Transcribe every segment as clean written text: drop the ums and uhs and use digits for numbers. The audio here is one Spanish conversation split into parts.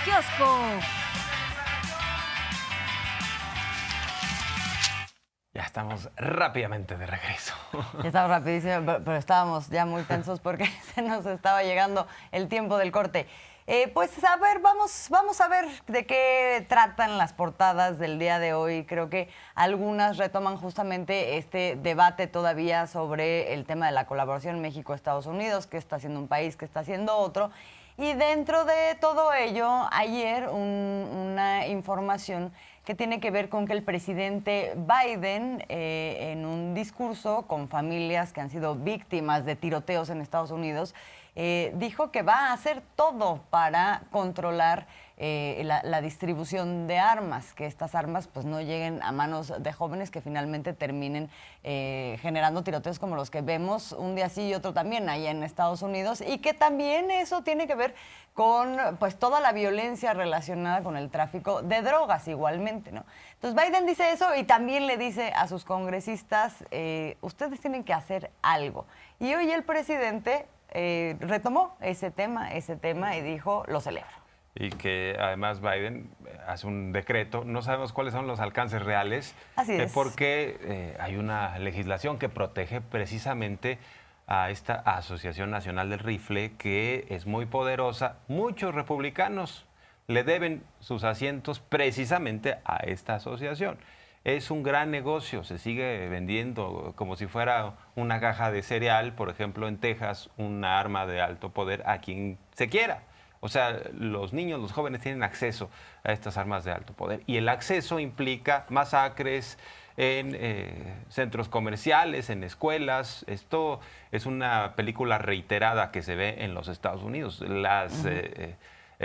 kiosco. Ya estamos rápidamente de regreso. Ya estamos rapidísimo, pero estábamos ya muy tensos porque se nos estaba llegando el tiempo del corte. Pues a ver, vamos a ver de qué tratan las portadas del día de hoy. Creo que algunas retoman justamente este debate todavía sobre el tema de la colaboración México-Estados Unidos, qué está haciendo un país, qué está haciendo otro. Y dentro de todo ello, ayer una información que tiene que ver con que el presidente Biden, en un discurso con familias que han sido víctimas de tiroteos en Estados Unidos, dijo que va a hacer todo para controlar la distribución de armas, que estas armas pues no lleguen a manos de jóvenes que finalmente terminen generando tiroteos como los que vemos un día sí y otro también allá en Estados Unidos, y que también eso tiene que ver con pues toda la violencia relacionada con el tráfico de drogas igualmente, ¿no? Entonces Biden dice eso y también le dice a sus congresistas, ustedes tienen que hacer algo. Y hoy el presidente retomó ese tema y dijo, lo celebro. Y que además Biden hace un decreto, no sabemos cuáles son los alcances reales, Así es. porque hay una legislación que protege precisamente a esta Asociación Nacional del Rifle, que es muy poderosa. Muchos republicanos le deben sus asientos precisamente a esta asociación. Es un gran negocio, se sigue vendiendo como si fuera una caja de cereal, por ejemplo, en Texas, una arma de alto poder a quien se quiera. O sea, los niños, los jóvenes tienen acceso a estas armas de alto poder. Y el acceso implica masacres en centros comerciales, en escuelas. Esto es una película reiterada que se ve en los Estados Unidos. Las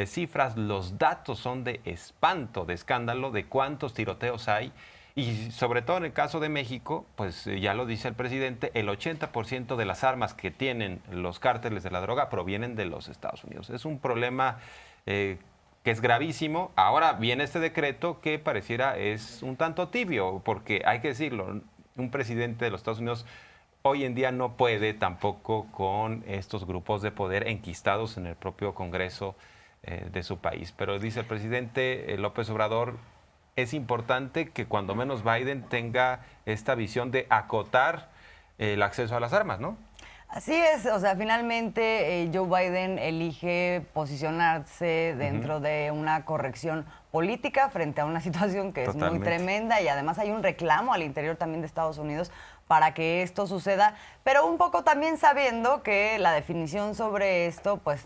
cifras, los datos son de espanto, de escándalo, de cuántos tiroteos hay. Y sobre todo en el caso de México, pues ya lo dice el presidente, el 80% de las armas que tienen los cárteles de la droga provienen de los Estados Unidos. Es un problema que es gravísimo. Ahora viene este decreto que pareciera es un tanto tibio, porque hay que decirlo, un presidente de los Estados Unidos hoy en día no puede tampoco con estos grupos de poder enquistados en el propio Congreso de su país. Pero dice el presidente López Obrador, es importante que cuando menos Biden tenga esta visión de acotar el acceso a las armas, ¿no? Así es, o sea, finalmente Joe Biden elige posicionarse dentro de una corrección política frente a una situación que es muy tremenda, y además hay un reclamo al interior también de Estados Unidos para que esto suceda, pero un poco también sabiendo que la definición sobre esto pues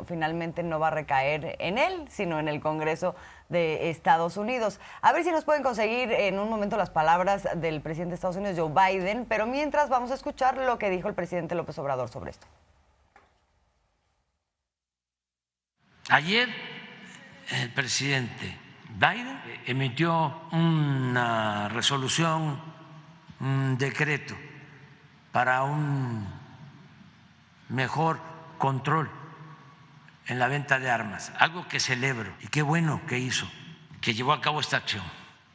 finalmente no va a recaer en él, sino en el Congreso de Estados Unidos. A ver si nos pueden conseguir en un momento las palabras del presidente de Estados Unidos, Joe Biden, pero mientras vamos a escuchar lo que dijo el presidente López Obrador sobre esto. Ayer el presidente Biden emitió una resolución, un decreto para un mejor control en la venta de armas, algo que celebro y qué bueno que hizo, que llevó a cabo esta acción,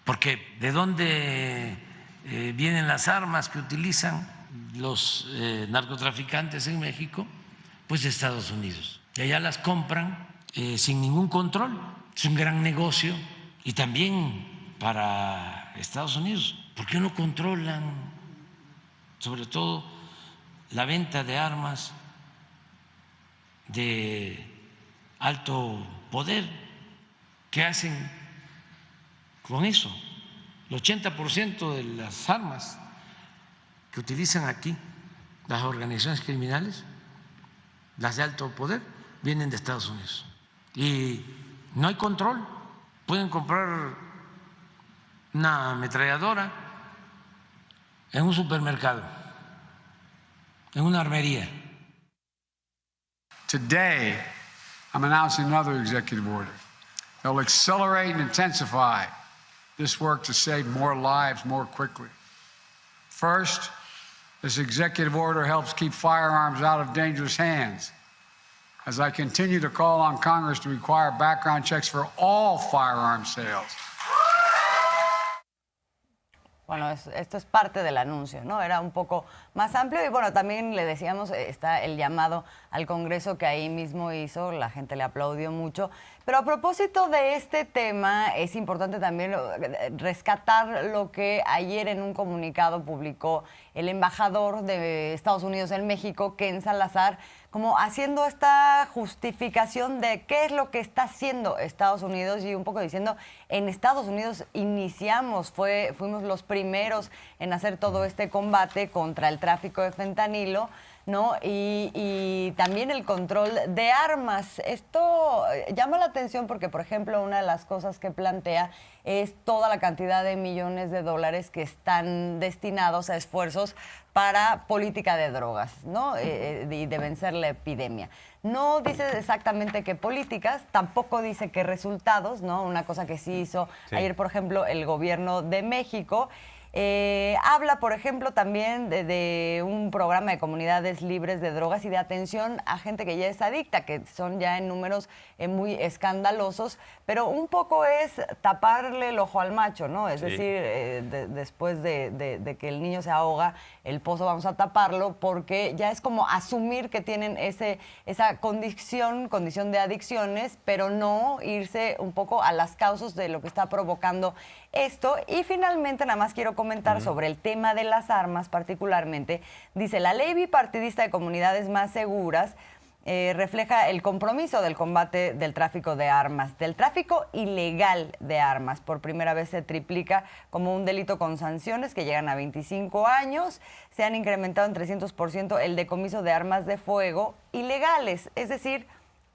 porque ¿de dónde vienen las armas que utilizan los narcotraficantes en México? Pues de Estados Unidos, y allá las compran sin ningún control. Es un gran negocio, y también para Estados Unidos. ¿Por qué no controlan, sobre todo, la venta de armas de alto poder? ¿Qué hacen con eso? El 80% de las armas que utilizan aquí las organizaciones criminales, las de alto poder, vienen de Estados Unidos. Y no hay control. Pueden comprar una ametralladora en un supermercado, en una armería. Today, I'm announcing another executive order that will accelerate and intensify this work to save more lives more quickly. First, this executive order helps keep firearms out of dangerous hands, as I continue to call on Congress to require background checks for all firearm sales. Bueno, esto es parte del anuncio, ¿no? Era un poco más amplio y bueno, también le decíamos, está el llamado al Congreso que ahí mismo hizo, la gente le aplaudió mucho. Pero a propósito de este tema, es importante también rescatar lo que ayer en un comunicado publicó el embajador de Estados Unidos en México, Ken Salazar, como haciendo esta justificación de qué es lo que está haciendo Estados Unidos y un poco diciendo, en Estados Unidos fuimos los primeros en hacer todo este combate contra el tráfico de fentanilo, ¿no? Y también el control de armas. Esto llama la atención porque, por ejemplo, una de las cosas que plantea es toda la cantidad de millones de dólares que están destinados a esfuerzos para política de drogas, ¿no? Y de vencer la epidemia. No dice exactamente qué políticas, tampoco dice qué resultados, ¿no? Una cosa que sí hizo ayer, por ejemplo, el gobierno de México. Habla, por ejemplo, también de un programa de comunidades libres de drogas y de atención a gente que ya es adicta, que son ya en números muy escandalosos, pero un poco es taparle el ojo al macho, ¿no? Es decir, después de que el niño se ahoga, el pozo vamos a taparlo, porque ya es como asumir que tienen esa condición de adicciones, pero no irse un poco a las causas de lo que está provocando esto. Y finalmente, nada más quiero comentar sobre el tema de las armas particularmente. Dice, la ley bipartidista de comunidades más seguras refleja el compromiso del combate del tráfico de armas, del tráfico ilegal de armas. Por primera vez se triplica como un delito con sanciones que llegan a 25 años. Se han incrementado en 300% el decomiso de armas de fuego ilegales, es decir,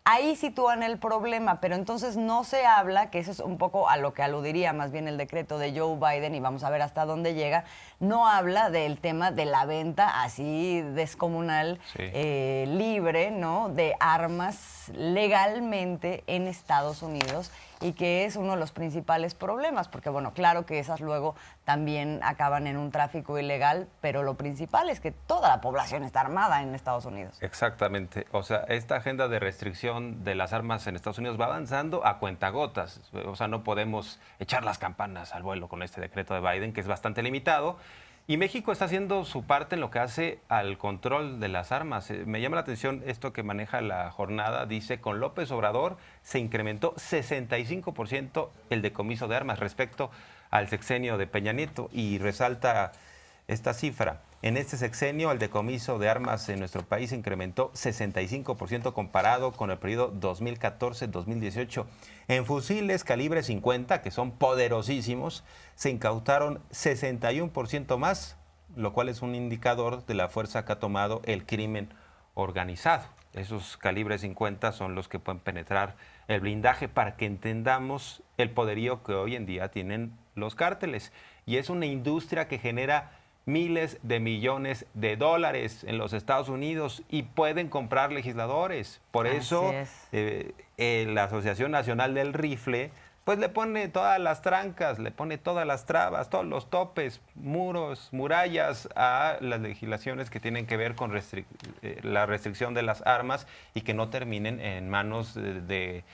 ahí sitúan el problema, pero entonces no se habla, que eso es un poco a lo que aludiría más bien el decreto de Joe Biden, y vamos a ver hasta dónde llega, no habla del tema de la venta así descomunal, libre, ¿no?, de armas legalmente en Estados Unidos, y que es uno de los principales problemas, porque bueno, claro que esas luego también acaban en un tráfico ilegal, pero lo principal es que toda la población está armada en Estados Unidos. Exactamente. O sea, esta agenda de restricción de las armas en Estados Unidos va avanzando a cuentagotas. O sea, no podemos echar las campanas al vuelo con este decreto de Biden, que es bastante limitado. Y México está haciendo su parte en lo que hace al control de las armas. Me llama la atención esto que maneja la jornada. Dice, con López Obrador se incrementó 65% el decomiso de armas respecto al sexenio de Peña Nieto. Y resalta esta cifra. En este sexenio, el decomiso de armas en nuestro país incrementó 65% comparado con el periodo 2014-2018. En fusiles calibre 50, que son poderosísimos, se incautaron 61% más, lo cual es un indicador de la fuerza que ha tomado el crimen organizado. Esos calibres 50 son los que pueden penetrar el blindaje, para que entendamos el poderío que hoy en día tienen los cárteles. Y es una industria que genera miles de millones de dólares en los Estados Unidos y pueden comprar legisladores. Por eso la Asociación Nacional del Rifle pues le pone todas las trancas, le pone todas las trabas, todos los topes, muros, murallas a las legislaciones que tienen que ver con la restricción de las armas y que no terminen en manos de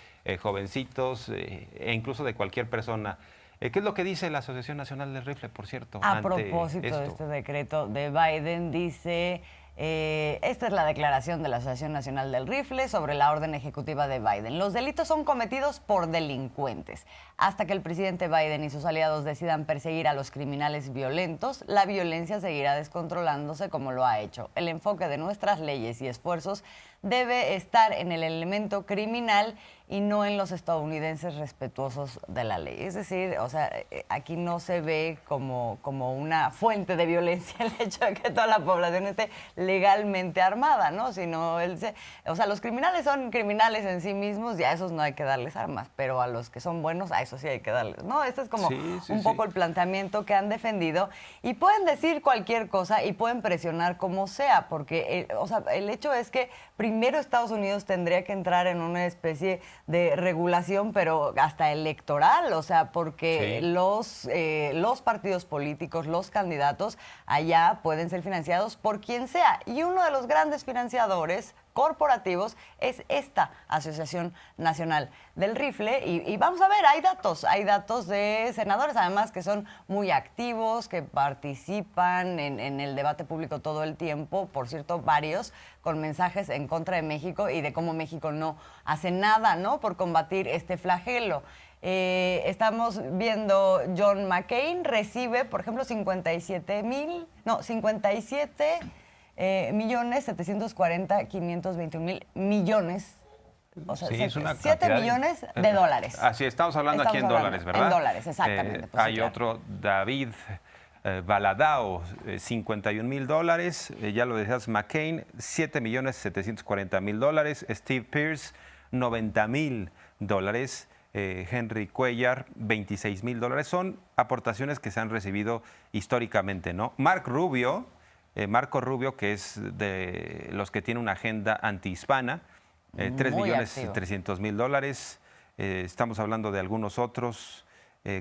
jovencitos e incluso de cualquier persona. ¿Qué es lo que dice la Asociación Nacional del Rifle, por cierto? A propósito de este decreto de Biden, dice, esta es la declaración de la Asociación Nacional del Rifle sobre la orden ejecutiva de Biden. Los delitos son cometidos por delincuentes. Hasta que el presidente Biden y sus aliados decidan perseguir a los criminales violentos, la violencia seguirá descontrolándose como lo ha hecho. El enfoque de nuestras leyes y esfuerzos debe estar en el elemento criminal y no en los estadounidenses respetuosos de la ley. Es decir, o sea, aquí no se ve como una fuente de violencia el hecho de que toda la población esté legalmente armada, ¿no? Sino o sea, los criminales son criminales en sí mismos y a esos no hay que darles armas, pero a los que son buenos, a esos sí hay que darles, ¿no? Este es como un poco el planteamiento que han defendido, y pueden decir cualquier cosa y pueden presionar como sea, porque o sea, el hecho es que primero Estados Unidos tendría que entrar en una especie de regulación, pero hasta electoral, o sea, porque los partidos políticos, los candidatos allá pueden ser financiados por quien sea. Y uno de los grandes financiadores corporativos es esta Asociación Nacional del Rifle. Y vamos a ver, hay datos de senadores, además, que son muy activos, que participan en el debate público todo el tiempo, por cierto, varios, con mensajes en contra de México y de cómo México no hace nada, ¿no?, por combatir este flagelo. Estamos viendo John McCain recibe, por ejemplo, 57,740,521,000 millones. O sea, Sí, es una 7 millones de dólares. Así, estamos hablando aquí en dólares, ¿verdad? En dólares, exactamente. Pues hay otro, David Baladao, $51,000. Ya lo decías, McCain, $7,740,000. Steve Pearce, $90,000. Henry Cuellar, $26,000. Son aportaciones que se han recibido históricamente, ¿no? Marco Rubio, que es de los que tiene una agenda antihispana, $3,300,000. Estamos hablando de algunos otros.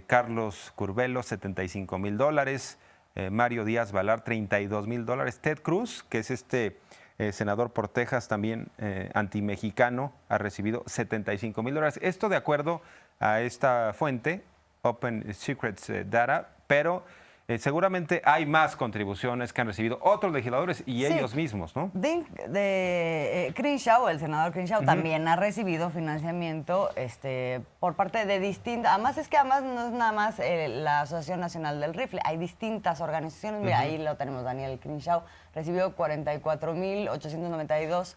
Carlos Curbelo, $75,000. Mario Díaz Balar, $32,000. Ted Cruz, que es senador por Texas, también antimexicano, ha recibido $75,000. Esto de acuerdo a esta fuente, Open Secrets Data, pero seguramente hay más contribuciones que han recibido otros legisladores y ellos mismos, ¿no? Crenshaw, el senador Crenshaw, también ha recibido financiamiento por parte de distintas... Además no es nada más la Asociación Nacional del Rifle, hay distintas organizaciones. Mira, ahí lo tenemos, Daniel Crenshaw recibió $44,892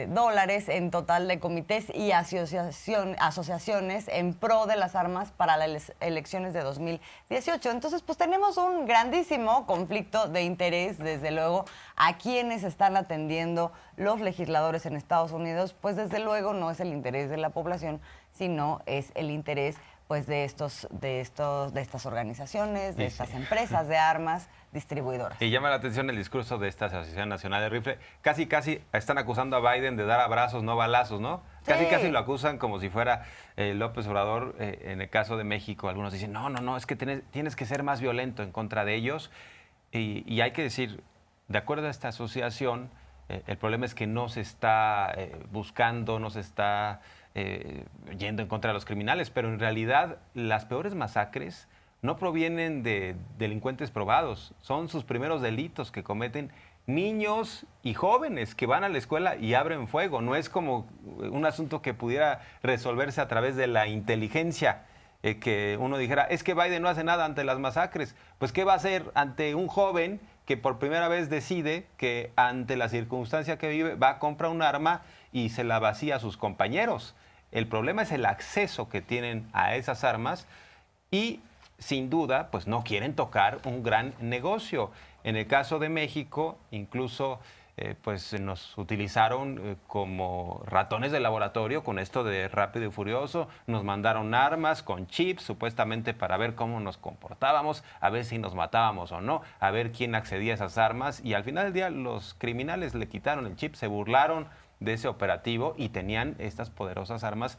dólares en total de comités y asociaciones en pro de las armas para las elecciones de 2018. Entonces, pues tenemos un grandísimo conflicto de interés, desde luego, a quienes están atendiendo los legisladores en Estados Unidos, pues desde luego no es el interés de la población, sino es el interés pues de estas organizaciones, de estas empresas de armas distribuidoras. Y llama la atención el discurso de esta Asociación Nacional de Rifle. Casi están acusando a Biden de dar abrazos, no balazos, ¿no? Sí. Casi lo acusan como si fuera López Obrador. En el caso de México, algunos dicen, no, es que tienes que ser más violento en contra de ellos. Y hay que decir, de acuerdo a esta asociación, el problema es que no se está buscando, no se está yendo en contra de los criminales, pero en realidad las peores masacres no provienen de delincuentes probados, son sus primeros delitos que cometen niños y jóvenes que van a la escuela y abren fuego. No es como un asunto que pudiera resolverse a través de la inteligencia, que uno dijera, es que Biden no hace nada ante las masacres. Pues, ¿qué va a hacer ante un joven que por primera vez decide que ante la circunstancia que vive va a comprar un arma y se la vacía a sus compañeros? El problema es el acceso que tienen a esas armas y, sin duda, pues no quieren tocar un gran negocio. En el caso de México, incluso pues nos utilizaron como ratones de laboratorio con esto de Rápido y Furioso. Nos mandaron armas con chips, supuestamente para ver cómo nos comportábamos, a ver si nos matábamos o no, a ver quién accedía a esas armas. Y al final del día los criminales le quitaron el chip, se burlaron de ese operativo y tenían estas poderosas armas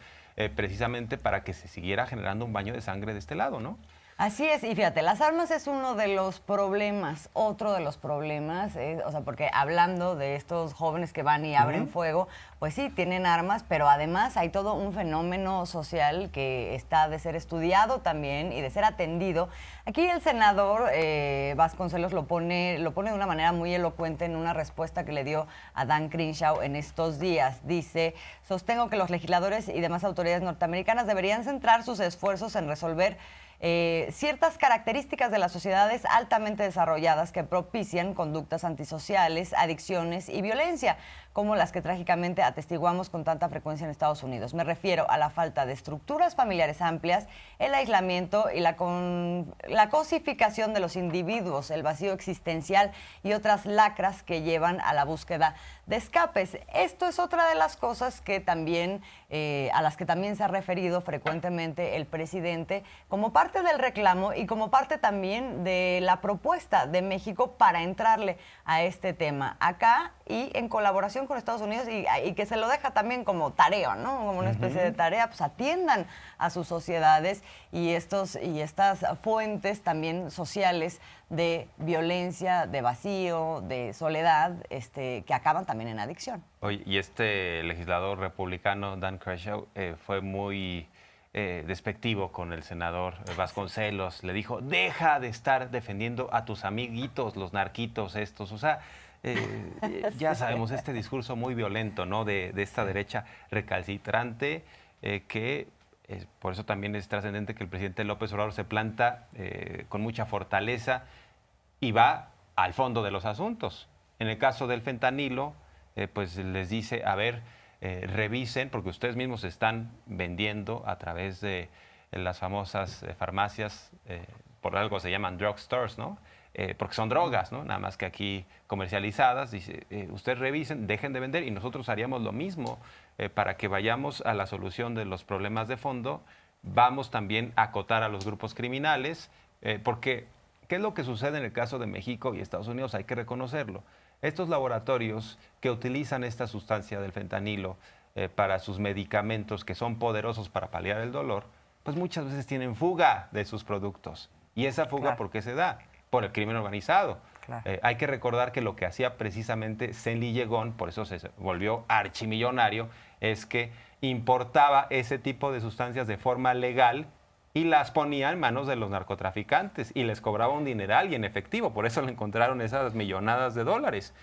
precisamente para que se siguiera generando un baño de sangre de este lado, ¿no? Así es, y fíjate, las armas es uno de los problemas, otro de los problemas, o sea, porque hablando de estos jóvenes que van y abren fuego, pues sí, tienen armas, pero además hay todo un fenómeno social que está de ser estudiado también y de ser atendido. Aquí el senador Vasconcelos lo pone de una manera muy elocuente en una respuesta que le dio a Dan Crenshaw en estos días. Dice, sostengo que los legisladores y demás autoridades norteamericanas deberían centrar sus esfuerzos en resolver ciertas características de las sociedades altamente desarrolladas que propician conductas antisociales, adicciones y violencia, como las que trágicamente atestiguamos con tanta frecuencia en Estados Unidos. Me refiero a la falta de estructuras familiares amplias, el aislamiento y la cosificación de los individuos, el vacío existencial y otras lacras que llevan a la búsqueda de escapes. Esto es otra de las cosas que también, a las que también se ha referido frecuentemente el presidente como parte del reclamo y como parte también de la propuesta de México para entrarle a este tema. Acá y en colaboración con Estados Unidos y que se lo deja también como tarea, ¿no? Como una especie de tarea, pues atiendan a sus sociedades y estas fuentes también sociales de violencia, de vacío, de soledad, que acaban también en adicción. Oye, y este legislador republicano, Dan Crenshaw, fue muy despectivo con el senador Vasconcelos. Le dijo, deja de estar defendiendo a tus amiguitos, los narquitos estos. O sea, ya sabemos este discurso muy violento, ¿no? De esta derecha recalcitrante que... por eso también es trascendente que el presidente López Obrador se planta con mucha fortaleza y va al fondo de los asuntos. En el caso del fentanilo, pues les dice, a ver, revisen, porque ustedes mismos están vendiendo a través de las famosas farmacias, por algo se llaman drugstores, ¿no? Porque son drogas, ¿no? Nada más que aquí comercializadas. Dice, ustedes revisen, dejen de vender y nosotros haríamos lo mismo para que vayamos a la solución de los problemas de fondo. Vamos también a acotar a los grupos criminales, porque ¿qué es lo que sucede en el caso de México y Estados Unidos? Hay que reconocerlo. Estos laboratorios que utilizan esta sustancia del fentanilo para sus medicamentos, que son poderosos para paliar el dolor, pues muchas veces tienen fuga de sus productos. ¿Y esa fuga Claro. por qué se da? Por el crimen organizado. Claro. Hay que recordar que lo que hacía precisamente Zenly Llegón, por eso se volvió archimillonario, es que importaba ese tipo de sustancias de forma legal y las ponía en manos de los narcotraficantes y les cobraba un dineral y en efectivo. Por eso le encontraron esas millonadas de dólares.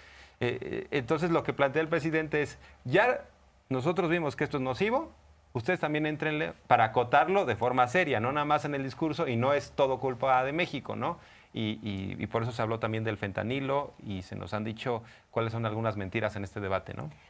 Entonces lo que plantea el presidente es, ya nosotros vimos que esto es nocivo, ustedes también éntrenle para acotarlo de forma seria, no nada más en el discurso y no es todo culpa de México, ¿no? Y por eso se habló también del fentanilo y se nos han dicho cuáles son algunas mentiras en este debate, ¿no?